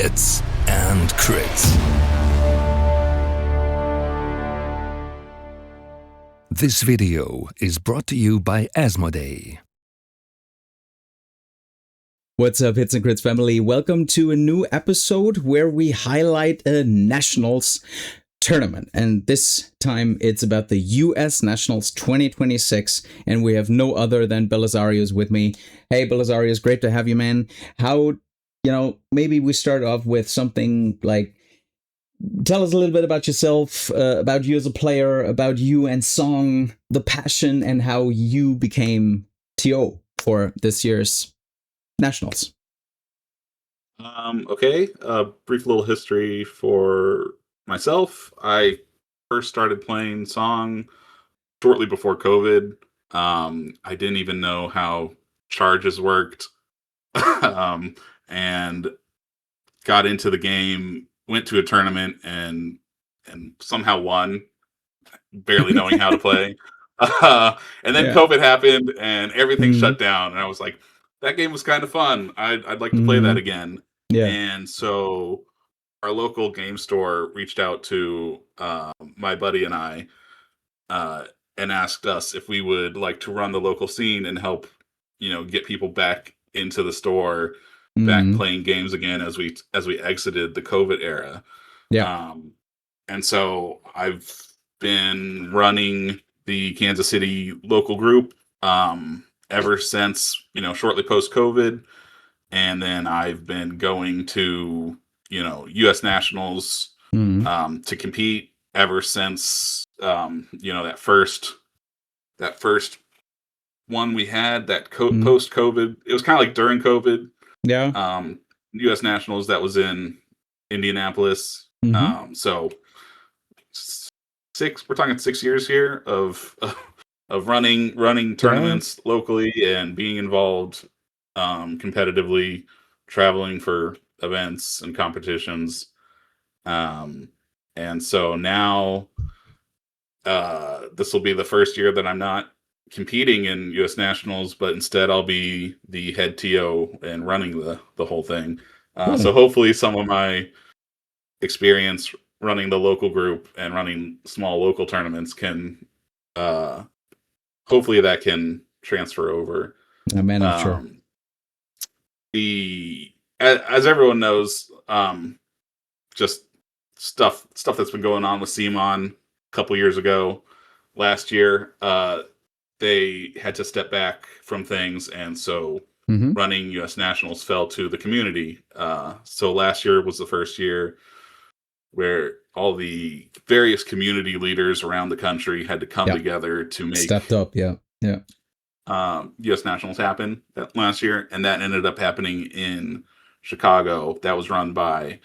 Hits and Crits. This video is brought to you by Asmodee. What's up, Hits and Crits family? Welcome to a new episode where we highlight a Nationals tournament. And this time it's about the US Nationals 2026. And we have no other than Belisarius with me. Hey, Belisarius, great to have you, man. How, maybe we start off with something like, tell us a little bit about yourself, about you as a player, about you and Song, the passion, and how you became TO for this year's Nationals. Okay, brief little history for myself. I first started playing Song shortly before COVID. I didn't even know how charges worked, and got into the game, went to a tournament, and somehow won, barely knowing how to play. And then COVID happened, and everything shut down, and I was like, that game was kind of fun. I'd like to play that again. Yeah. And so our local game store reached out to my buddy and I and asked us if we would like to run the local scene and help, get people back into the store, back playing games again as we exited the COVID era. Yeah. And so I've been running the Kansas City local group ever since, shortly post-COVID. And then I've been going to, U.S. Nationals to compete ever since, that first one we had, that post-COVID. It was kind of like during COVID. Yeah. U.S. Nationals, that was in Indianapolis. So we're talking 6 years here of running tournaments locally and being involved competitively, traveling for events and competitions. And so now this will be the first year that I'm not competing in US Nationals, but instead I'll be the head TO and running the whole thing. So hopefully some of my experience running the local group and running small local tournaments can hopefully that can transfer over. Man, I'm sure. As everyone knows, just stuff that's been going on with CMON a couple years ago. Last year, they had to step back from things, and so running US Nationals fell to the community. So last year was the first year where all the various community leaders around the country had to come together to make stepped up. US Nationals happen last year, and that ended up happening in Chicago. That was run by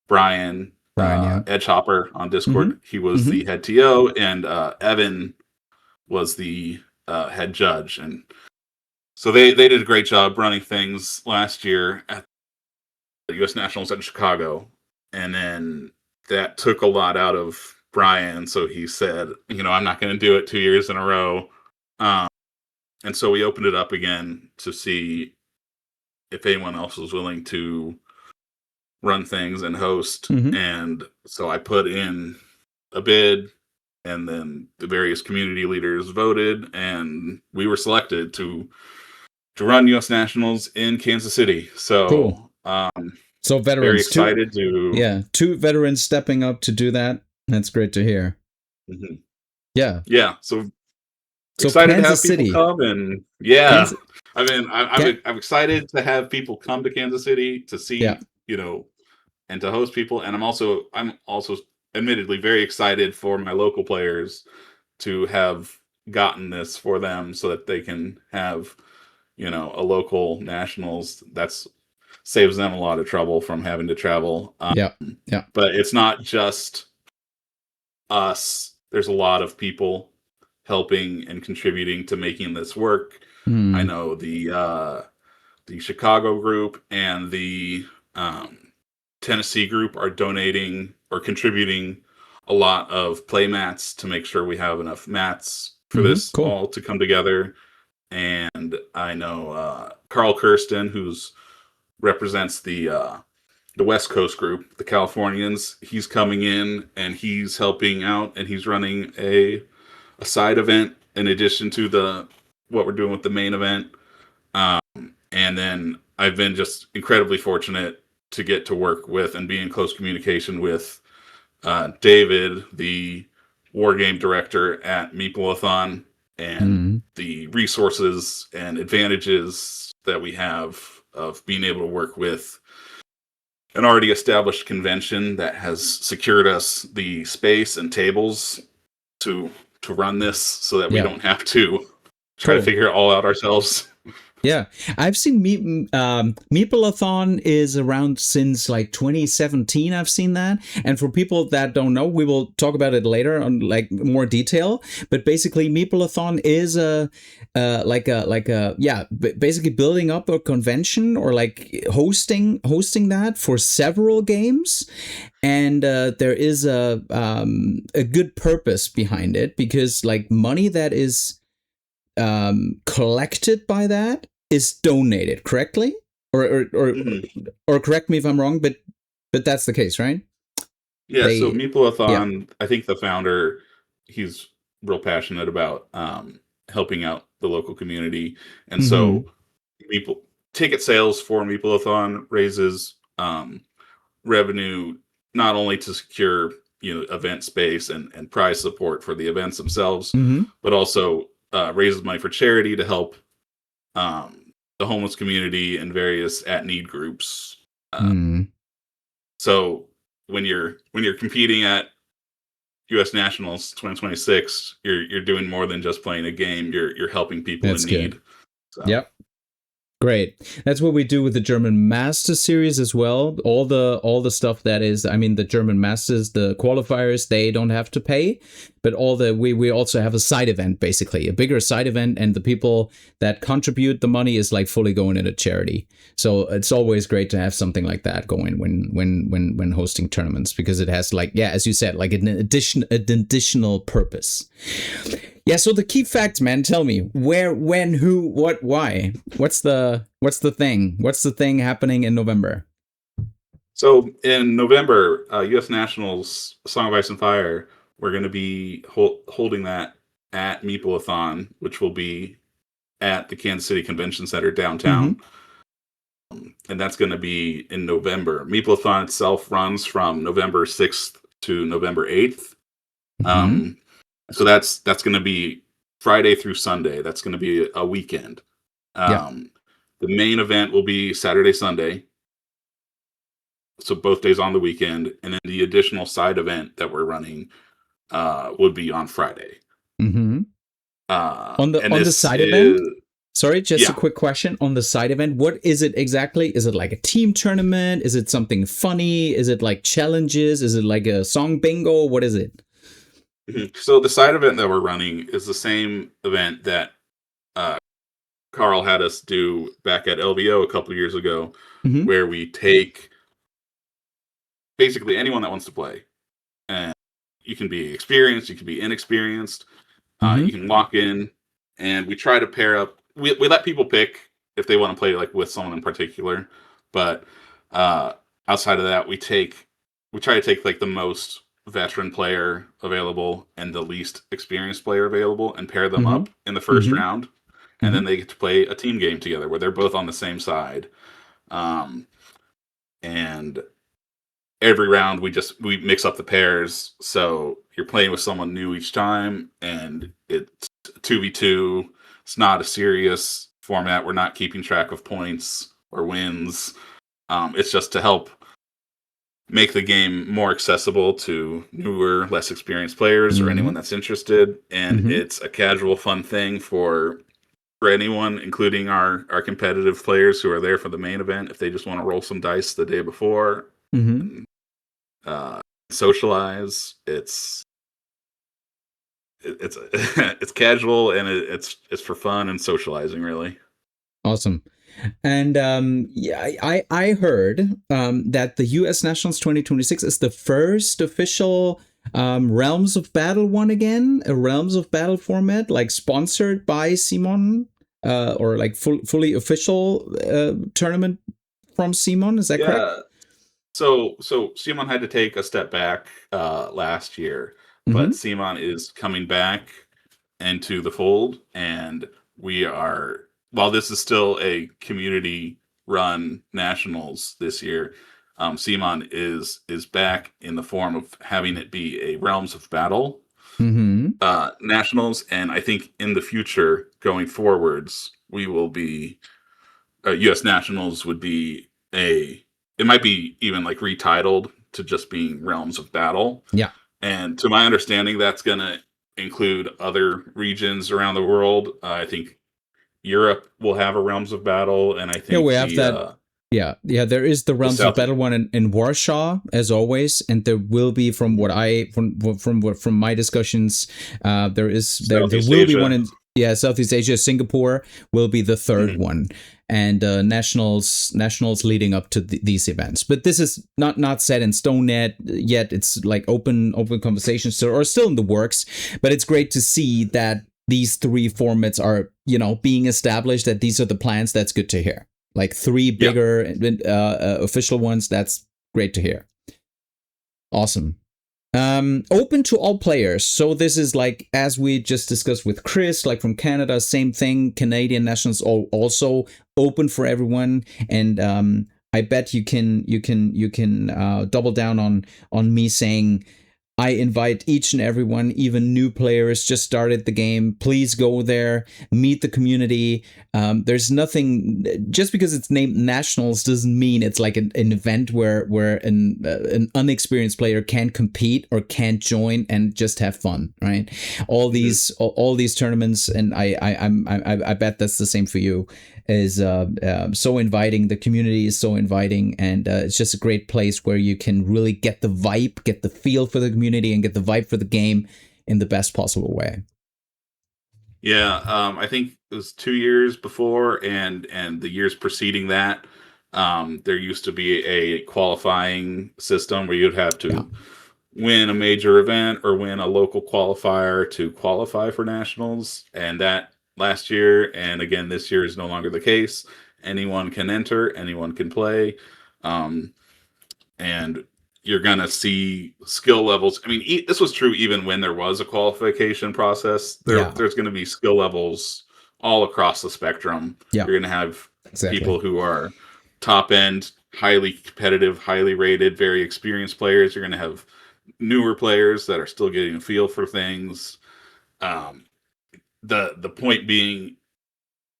Brian Edgehopper on Discord. He was the head TO, and Evan was the head judge, and so they did a great job running things last year at the US Nationals in Chicago. And then that took a lot out of Brian, so he said, I'm not going to do it 2 years in a row. And so we opened it up again to see if anyone else was willing to run things and host. And so I put in a bid, and then the various community leaders voted, and we were selected to run US Nationals in Kansas City. So cool. So veterans, very excited to 2 veterans stepping up to do that. That's great to hear. Yeah. So excited Kansas to have people City. come, and I'm excited to have people come to Kansas City to see, and to host people. And I'm also admittedly very excited for my local players to have gotten this for them, so that they can have, a local Nationals. That's saves them a lot of trouble from having to travel. But it's not just us. There's a lot of people helping and contributing to making this work. I know the Chicago group and the Tennessee group are donating or contributing a lot of play mats to make sure we have enough mats for this all to come together. And I know Carl Kirsten, who's represents the the West Coast group, the Californians. He's coming in and he's helping out, and he's running a side event in addition to what we're doing with the main event. And then I've been just incredibly fortunate to get to work with and be in close communication with David, the war game director at Meeple-a-thon, and the resources and advantages that we have of being able to work with an already established convention that has secured us the space and tables to run this, so that we don't have to try to figure it all out ourselves. Yeah, I've seen Meeple-a-thon is around since like 2017. I've seen that, and for people that don't know, we will talk about it later on like more detail. But basically, Meeple-a-thon is basically building up a convention or like hosting that for several games, and there is a good purpose behind it, because like money that is collected by that is donated correctly, or correct me if I'm wrong, but that's the case, right? Yeah. So Meeple-a-thon, I think the founder, he's real passionate about helping out the local community, and so ticket sales for Meeple-a-thon raises revenue not only to secure event space and prize support for the events themselves, but also raises money for charity to help the homeless community and various at-need groups. So when you're competing at U.S. Nationals 2026, you're doing more than just playing a game. You're helping people in need. So. Yep. Great. That's what we do with the German Master Series as well. All the stuff that is, I mean, the German Masters, the qualifiers, they don't have to pay, but we also have a side event, basically a bigger side event, and the people that contribute the money is like fully going into charity. So it's always great to have something like that going when hosting tournaments, because it has, like, as you said, like an additional purpose. Yeah, so the key facts, man, tell me where, when, who, what, why. What's the thing? What's the thing happening in November? So in November, U.S. Nationals Song of Ice and Fire, we're going to be holding that at Meeple-a-thon, which will be at the Kansas City Convention Center downtown. And that's going to be in November. Meeple-a-thon itself runs from November 6th to November 8th. So that's going to be Friday through Sunday. That's going to be a weekend. The main event will be Saturday, Sunday. So both days on the weekend. And then the additional side event that we're running would be on Friday. On the side event? Sorry, just a quick question. On the side event, what is it exactly? Is it like a team tournament? Is it something funny? Is it like challenges? Is it like a song bingo? What is it? So the side event that we're running is the same event that Carl had us do back at LVO a couple of years ago, where we take basically anyone that wants to play. And you can be experienced, you can be inexperienced, you can walk in, and we try to pair up. We let people pick if they want to play like with someone in particular, but outside of that, we try to take like the most veteran player available and the least experienced player available and pair them up in the first round, and then they get to play a team game together where they're both on the same side. And every round we mix up the pairs, so you're playing with someone new each time, and it's 2v2. It's not a serious format. We're not keeping track of points or wins. It's just to help make the game more accessible to newer, less experienced players or anyone that's interested. And it's a casual, fun thing for anyone, including our competitive players who are there for the main event. If they just want to roll some dice the day before, and, socialize, it's casual, and it's for fun and socializing, really. Awesome. And I heard that the U.S. Nationals 2026 is the first official Realms of Battle one again, a Realms of Battle format, like sponsored by CMON, or like fully official tournament from CMON. Is that correct? So CMON had to take a step back last year, but CMON is coming back into the fold, and we are, while this is still a community run nationals this year, CMON is back in the form of having it be a Realms of Battle nationals, and I think in the future going forwards we will be US nationals would be it might be even like retitled to just being Realms of Battle. Yeah. And to my understanding, that's going to include other regions around the world. I think Europe will have a Realms of Battle, and I think we have that. Yeah, there is the Realms of Battle one in Warsaw, as always, and there will be, from what from my discussions, there will be one in Southeast Asia. Singapore will be the third one, and nationals leading up to these events. But this is not set in stone yet. It's like open conversations are still in the works. But it's great to see that these three formats are being established. That these are the plans. That's good to hear. Like three bigger official ones. That's great to hear. Awesome. Open to all players. So this is like, as we just discussed with Chris, like from Canada, same thing. Canadian nationals also open for everyone. And I bet you can double down on me saying, I invite each and everyone, even new players just started the game. Please go there, meet the community. There's nothing, just because it's named Nationals doesn't mean it's like an event where an unexperienced player can compete or can't join and just have fun, right? All these tournaments, and I bet that's the same for you, is so inviting. The community is so inviting, and it's just a great place where you can really get the vibe, get the feel for the community, and get the vibe for the game in the best possible way. Yeah, I think it was 2 years before, and the years preceding that, there used to be a qualifying system where you'd have to win a major event or win a local qualifier to qualify for nationals, and that last year and again this year is no longer the case. Anyone can enter, anyone can play, and you're gonna see skill levels. I mean, this was true even when there was a qualification process. There's gonna be skill levels all across the spectrum. You're gonna have people who are top end, highly competitive, highly rated, very experienced players. You're gonna have newer players that are still getting a feel for things. The point being,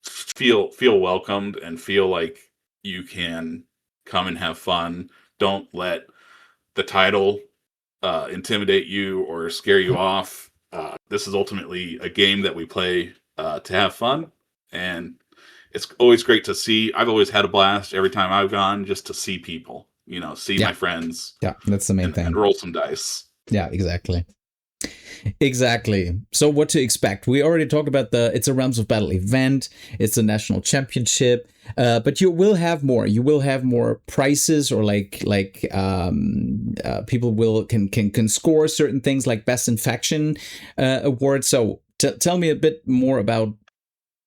feel welcomed and feel like you can come and have fun. Don't let the title intimidate you or scare you off. This is ultimately a game that we play to have fun, and it's always great to see. I've always had a blast every time I've gone, just to see people, see my friends. Yeah, that's the main thing. And roll some dice. Yeah, exactly. So what to expect? We already talked about it's a Realms of Battle event. It's a national championship, but you will have more. You will have more prizes, or people can score certain things like best in faction awards. So tell me a bit more about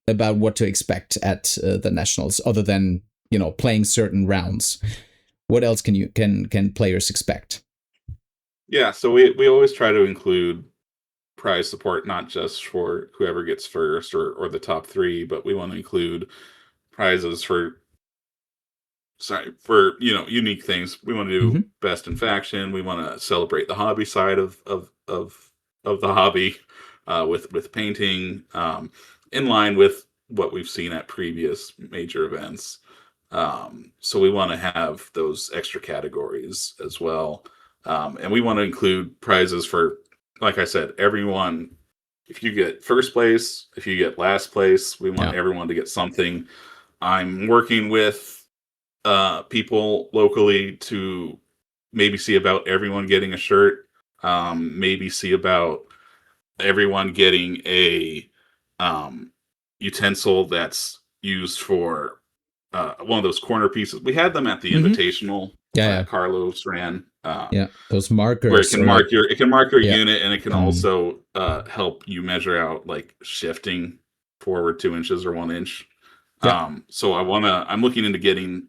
what to expect at the nationals, other than playing certain rounds. What else can players expect? Yeah, so we always try to include prize support, not just for whoever gets first or the top three, but we want to include prizes for unique things. We want to do best in faction. We want to celebrate the hobby side of the hobby with painting, in line with what we've seen at previous major events. So we want to have those extra categories as well. And we want to include prizes for, like I said, everyone. If you get first place, if you get last place, we want everyone to get something. I'm working with people locally to maybe see about everyone getting a shirt, maybe see about everyone getting a utensil that's used for one of those corner pieces. We had them at the Invitational. Carlos ran. Those markers where it can mark your unit, and it can also help you measure out like shifting forward 2 inches or 1 inch. So I'm looking into getting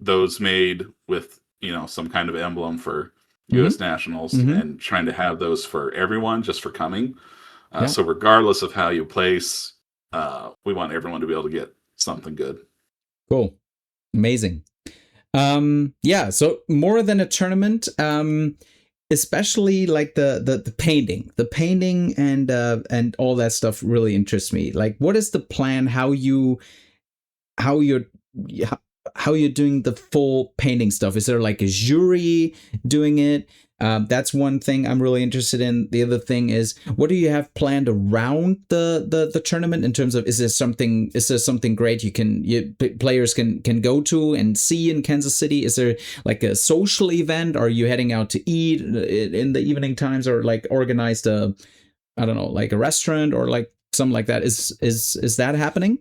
those made with some kind of emblem for U.S. nationals, and trying to have those for everyone just for coming. So regardless of how you place, we want everyone to be able to get something good. Cool. Amazing. So more than a tournament, especially like the painting and all that stuff really interests me. Like, what is the plan? How you're doing the full painting stuff? Is there like a jury doing it? That's one thing I'm really interested in. The other thing is, what do you have planned around the tournament in terms of, is there something great players can go to and see in Kansas City? Is there like a social event? Are you heading out to eat in the evening times, or like organized like a restaurant or like something like that? Is that happening?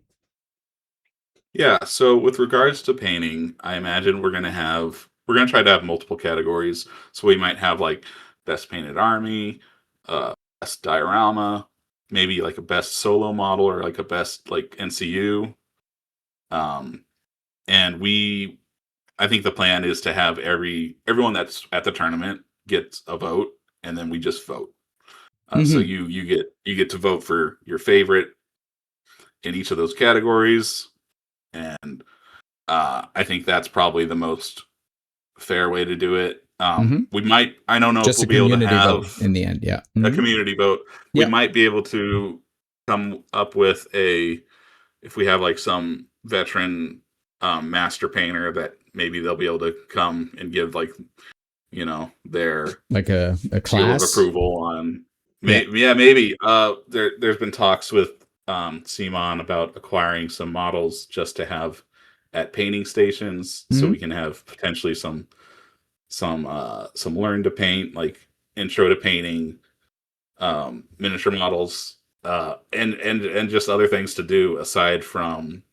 Yeah, so with regards to painting, I imagine we're going to try to have multiple categories. So we might have like best painted army, best diorama, maybe like a best solo model, or like a best like NCU. And I think the plan is to have everyone that's at the tournament gets a vote, and then we just vote. So you get to vote for your favorite in each of those categories. And I think that's probably the most fair way to do it. We might, I don't know just if we'll be able to have in the end, a community vote. We might be able to come up with if we have like some veteran master painter, that maybe they'll be able to come and give like, their like a class seal of approval on. Maybe. There's been talks with CMON about acquiring some models just to have at painting stations, so we can have potentially some learn to paint, like intro to painting, miniature models, and just other things to do aside from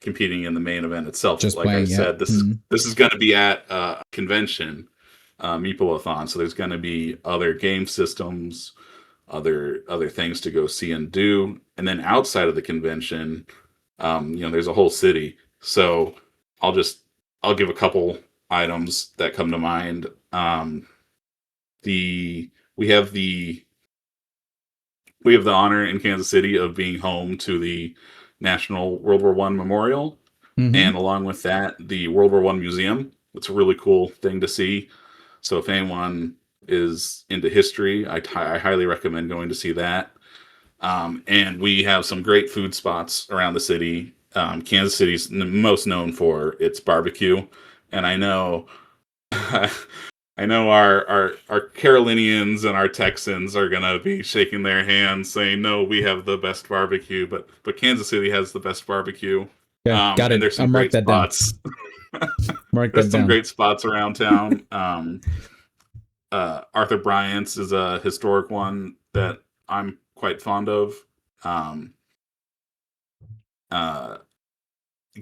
competing in the main event itself. Just like playing, I said, this is going to be at a convention, Meeple-a-thon, so there's going to be other game systems, other things to go see and do. And then outside of the convention, there's a whole city. So I'll give a couple items that come to mind. We have the honor in Kansas City of being home to the National World War I Memorial, and along with that, the World War I Museum. It's a really cool thing to see. So if anyone is into history, I highly recommend going to see that. And we have some great food spots around the city. Kansas City's most known for its barbecue, and I know our Carolinians and our Texans are gonna be shaking their hands saying, no, we have the best barbecue, but Kansas City has the best barbecue. Yeah, got it. And there's some great spots. There's some great spots around town. Arthur Bryant's is a historic one that I'm quite fond of.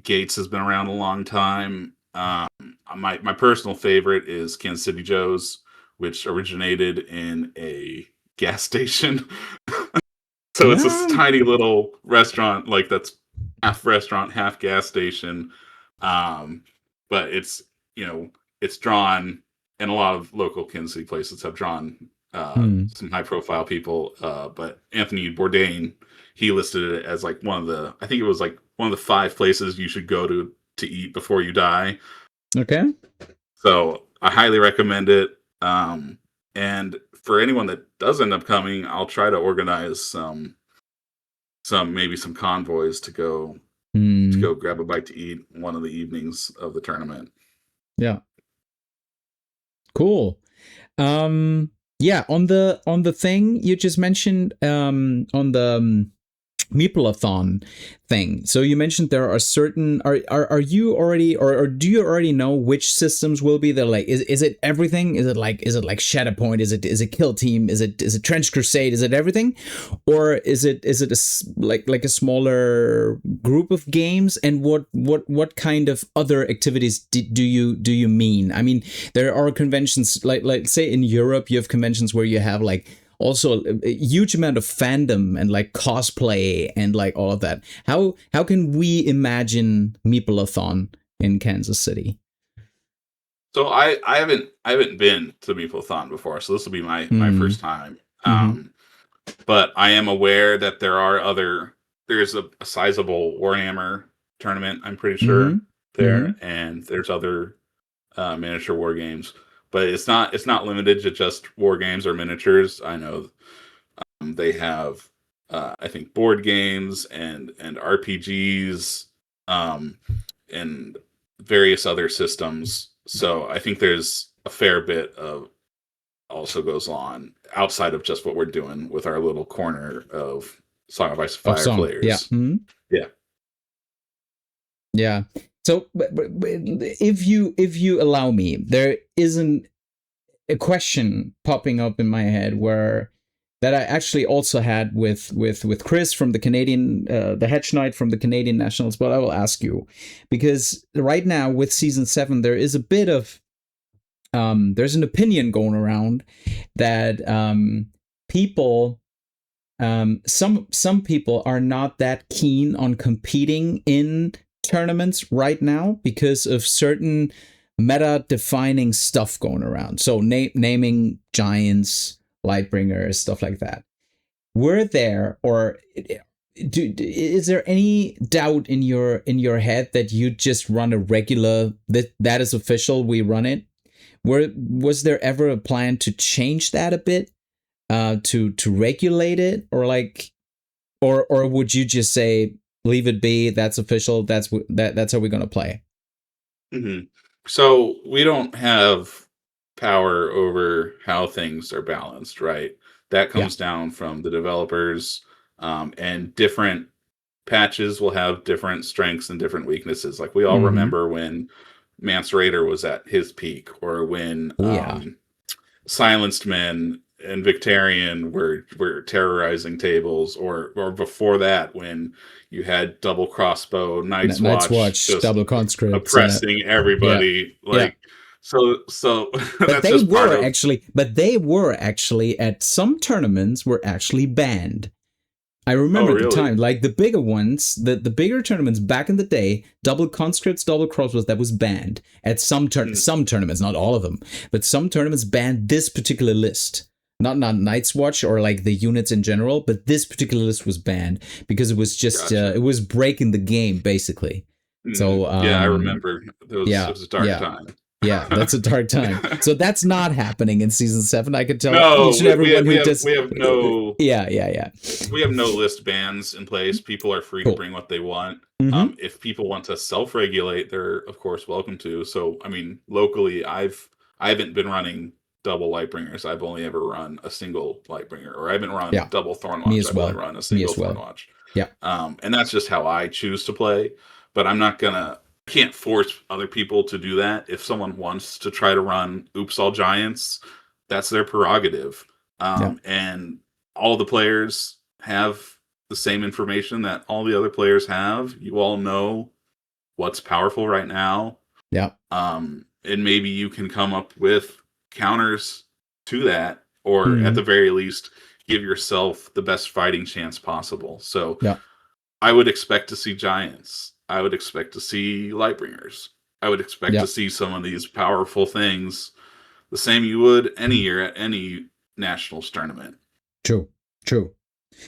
Gates has been around a long time. My personal favorite is Kansas City Joe's, which originated in a gas station. So it's this tiny little restaurant, like that's half restaurant, half gas station. But it's drawn, and a lot of local Kansas City places have drawn some high profile people. But Anthony Bourdain, he listed it as like one of the 5 places you should go to eat before you die. Okay. So I highly recommend it. And for anyone that does end up coming, I'll try to organize some convoys to go grab a bite to eat one of the evenings of the tournament. Yeah. Cool. Yeah, on the thing you just mentioned, on the Meeple-a-thon thing. So you mentioned there are certain, are you already, or do you already know which systems will be there? Like, is it everything? Is it like Shatterpoint? Is it Kill Team? Is it Trench Crusade? Is it everything? Or is it like a smaller group of games? And what kind of other activities do you mean? I mean, there are conventions, like say in Europe, you have conventions where you have like also a huge amount of fandom and like cosplay and like all of that. How can we imagine Meeple-a-thon in Kansas City? So I haven't been to Meeple-a-thon before, so this will be my first time. But I am aware that there's a sizable Warhammer tournament, I'm pretty sure there, and there's other miniature war games, but it's not limited to just war games or miniatures. I know they have I think board games and RPGs and various other systems. So I think there's a fair bit of also goes on outside of just what we're doing with our little corner of Song of Ice and Fire players. Yeah. Yeah. Yeah. So but if you allow me, there isn't a question popping up in my head that I actually also had with Chris from the Canadian, the Hedge Knight from the Canadian Nationals, but I will ask you, because right now with season 7, there is a bit of, there's an opinion going around that people, some people are not that keen on competing in tournaments right now because of certain meta-defining stuff going around. So naming giants, Lightbringers, stuff like that. Were there, or is there any doubt in your head that you just run a regular, that is official, we run it? Was there ever a plan to change that a bit, to regulate it, or would you just say leave it be, that's official, that's how we're gonna play? So we don't have power over how things are balanced, right? That comes down from the developers, and different patches will have different strengths and different weaknesses. Like we all remember when Mance Raider was at his peak, or when Silenced Men and Victarion were terrorizing tables, or before that when you had double crossbow, Night's Watch double conscript, oppressing everybody. So but they were actually at some tournaments were actually banned. I remember at the time, like the bigger ones, the bigger tournaments back in the day, double conscripts, double crossbows, that was banned at some tournaments, not all of them, but some tournaments banned this particular list. Not Night's Watch or like the units in general, but this particular list was banned because it was just it was breaking the game basically. So I remember it was a dark time. Yeah, that's a dark time. So that's not happening in season 7. I could tell each and everyone who does. We have no. Yeah. We have no list bans in place. People are free to bring what they want. If people want to self-regulate, they're of course welcome to. So I mean, locally, I haven't been running double Lightbringers. I've only ever run a single Lightbringer, or I haven't run double Thornwatch. I've only run a single Thornwatch. Yeah. And that's just how I choose to play. But I'm not can't force other people to do that. If someone wants to try to run Oops All Giants, that's their prerogative. And all the players have the same information that all the other players have. You all know what's powerful right now. Yeah. And maybe you can come up with counters to that, or at the very least, give yourself the best fighting chance possible. So I would expect to see giants. I would expect to see Lightbringers. I would expect to see some of these powerful things, the same you would any year at any nationals tournament. True.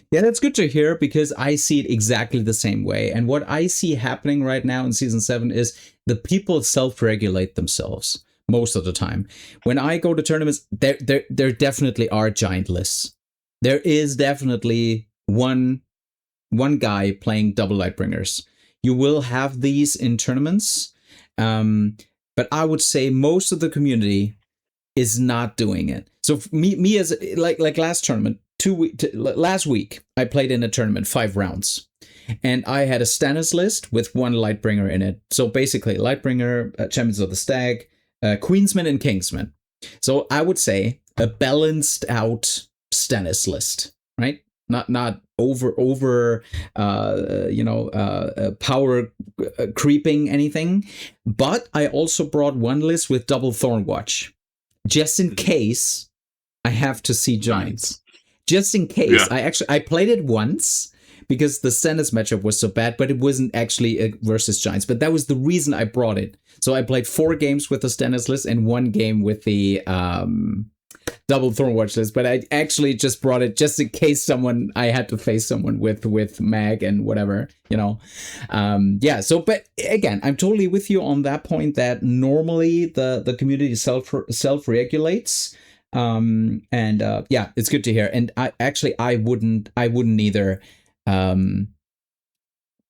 Yeah, that's good to hear, because I see it exactly the same way. And what I see happening right now in season 7 is the people self-regulate themselves most of the time. When I go to tournaments, there definitely are giant lists. There is definitely one guy playing double Lightbringers. You will have these in tournaments, but I would say most of the community is not doing it. So me as like last tournament, last week, I played in a tournament 5 rounds, and I had a Stannis list with 1 Lightbringer in it. So basically, Lightbringer, Champions of the Stag, Queensman, and Kingsman. So I would say a balanced out Stannis list, right? Not over power creeping anything. But I also brought one list with double Thornwatch, just in case I have to see giants. Just in case. I played it once because the Stennis matchup was so bad, but it wasn't actually a versus Giants. But that was the reason I brought it. So I played 4 games with the Stennis list and 1 game with the double Thornwatch list. But I actually just brought it just in case I had to face someone with Mag and whatever, you know. So, but again, I'm totally with you on that point that normally the community self-regulates. It's good to hear. And I wouldn't either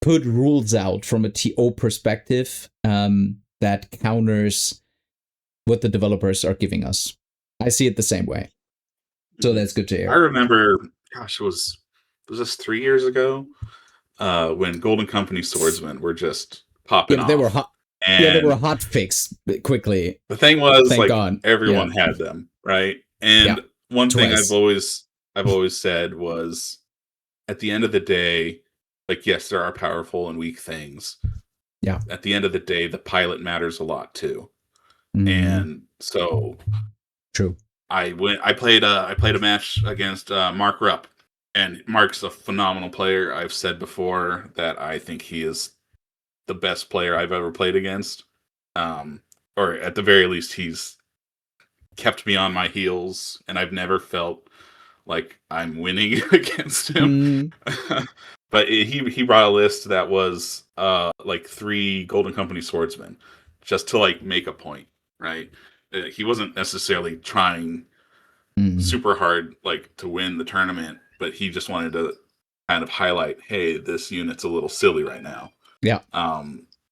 put rules out from a TO perspective that counters what the developers are giving us. I see it the same way. So that's good to hear. I remember, gosh, was this 3 years ago? When Golden Company swordsmen were just popping off. They were hot. And they were hot fix quickly. The thing was, Thank God. Everyone had them, right? And one thing I've always said was, at the end of the day, like, yes, there are powerful and weak things. Yeah. At the end of the day, the pilot matters a lot too. Mm-hmm. And so, true. I played a match against Mark Rupp, and Mark's a phenomenal player. I've said before that I think he is the best player I've ever played against, or at the very least, he's kept me on my heels, and I've never felt like I'm winning against him. But he brought a list that was like 3 Golden Company swordsmen, just to like make a point, right? He wasn't necessarily trying super hard like to win the tournament, but he just wanted to kind of highlight, hey, this unit's a little silly right now. Yeah.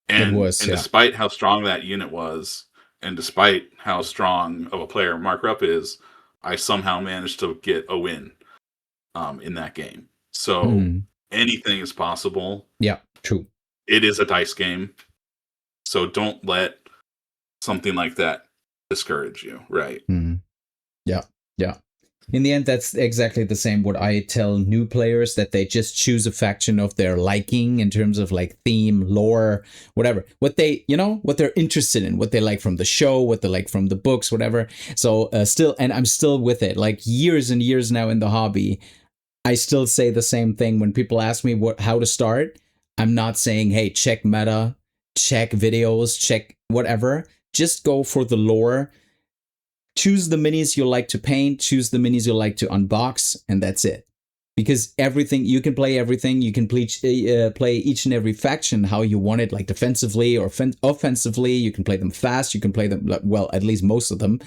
Despite how strong that unit was, and despite how strong of a player Mark Rupp is, I somehow managed to get a win in that game. So anything is possible. Yeah, true. It is a dice game. So don't let something like that discourage you, right? Yeah. In the end, that's exactly the same what I tell new players, that they just choose a faction of their liking in terms of like theme, lore, whatever. What they're interested in, what they like from the show, what they like from the books, whatever. So I'm still with it. Like years and years now in the hobby, I still say the same thing when people ask me how to start. I'm not saying, hey, check meta, check videos, check whatever. Just go for the lore. Choose the minis you like to paint, choose the minis you like to unbox, and that's it. Because you can play everything. You can play each and every faction how you want it, like defensively or offensively. You can play them fast. You can play them, well, at least most of them.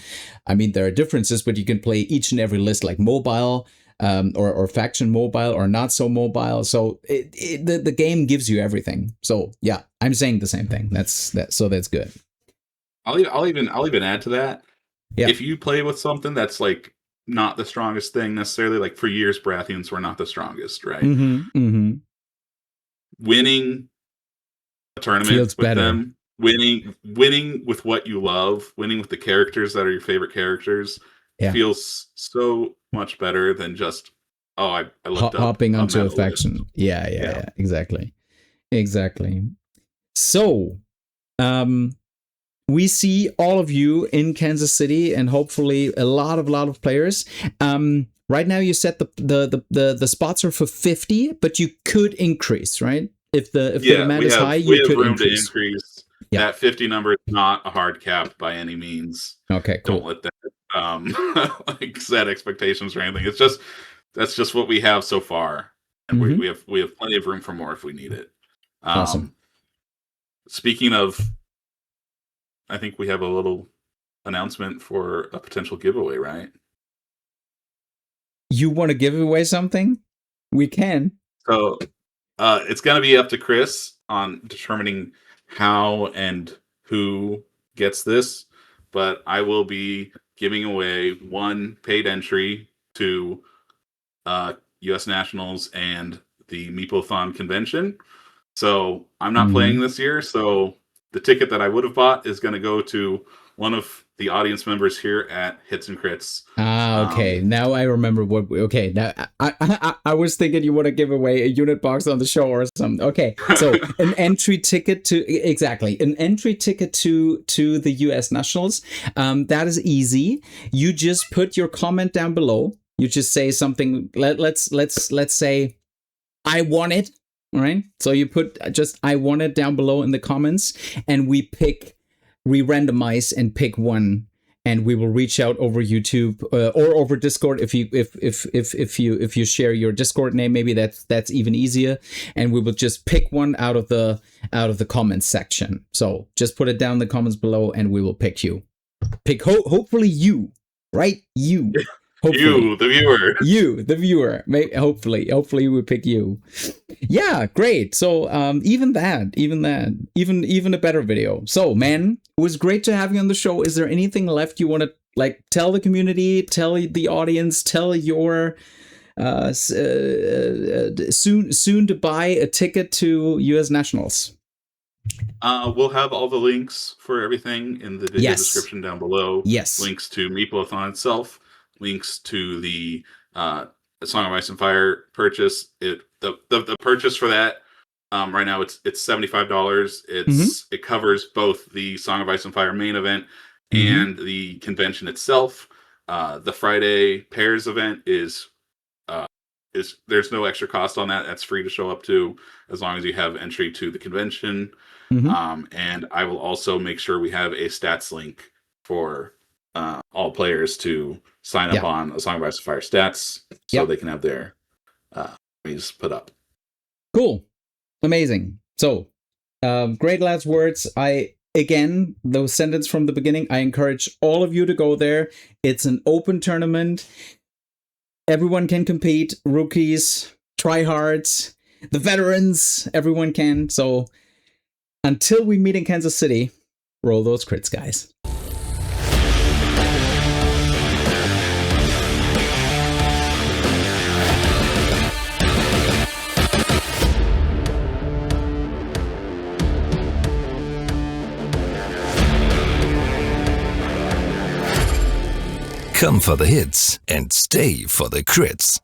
I mean, there are differences, but you can play each and every list like mobile, or faction mobile or not so mobile. So the game gives you everything. So yeah, I'm saying the same thing. So that's good. I'll even add to that. Yeah. If you play with something that's like not the strongest thing necessarily, like for years Baratheons were not the strongest, right? Winning a tournament feels with better. them, winning with what you love, winning with the characters that are your favorite characters, feels so much better than just I looked hopping up onto a faction. Yeah, exactly. So, we see all of you in Kansas City, and hopefully a lot of players. Right now, you set the spots are for 50, but you could increase, right? If the demand is high, you could increase. To increase. Yeah. That 50 number is not a hard cap by any means. Okay, cool. Don't let that like set expectations or anything. That's just what we have so far, and we have plenty of room for more if we need it. Awesome. Speaking of, I think we have a little announcement for a potential giveaway, right? You want to give away something? We can. So it's going to be up to Chris on determining how and who gets this, but I will be giving away 1 paid entry to U.S. Nationals and the Meeple-a-thon convention. So I'm not playing this year, so the ticket that I would have bought is going to go to one of the audience members here at Hits and Crits. Okay. Now I remember what. Okay, now I was thinking you want to give away a unit box on the show or something. Okay, so an entry ticket to the U.S. Nationals. That is easy. You just put your comment down below. You just say something. Let's say I want it. All right. So you put just I want it down below in the comments, and we randomize and pick one, and we will reach out over YouTube or over Discord if you share your Discord name. Maybe that's even easier, and we will just pick one out of the comments section. So just put it down in the comments below, and we will pick you. Hopefully you, right? You. Hopefully. You, the viewer. You, the viewer. Hopefully we pick you. Yeah, great. So even a better video. So man, it was great to have you on the show. Is there anything left you want to like tell the community, tell the audience, tell your soon to buy a ticket to US Nationals? We'll have all the links for everything in the video description down below. Yes. Links to Meeple-a-thon itself. Links to the Song of Ice and Fire purchase. The purchase for that right now it's $75. It covers both the Song of Ice and Fire main event and the convention itself. The Friday pairs event is there's no extra cost on that. That's free to show up to as long as you have entry to the convention. And I will also make sure we have a stats link for all players to sign up on a Song of Ice and Fire stats so they can have their put up. Cool. Amazing. So, great last words. Again, those sentence from the beginning, I encourage all of you to go there. It's an open tournament. Everyone can compete. Rookies, tryhards, the veterans, everyone can. So, until we meet in Kansas City, roll those crits, guys. Come for the hits and stay for the crits.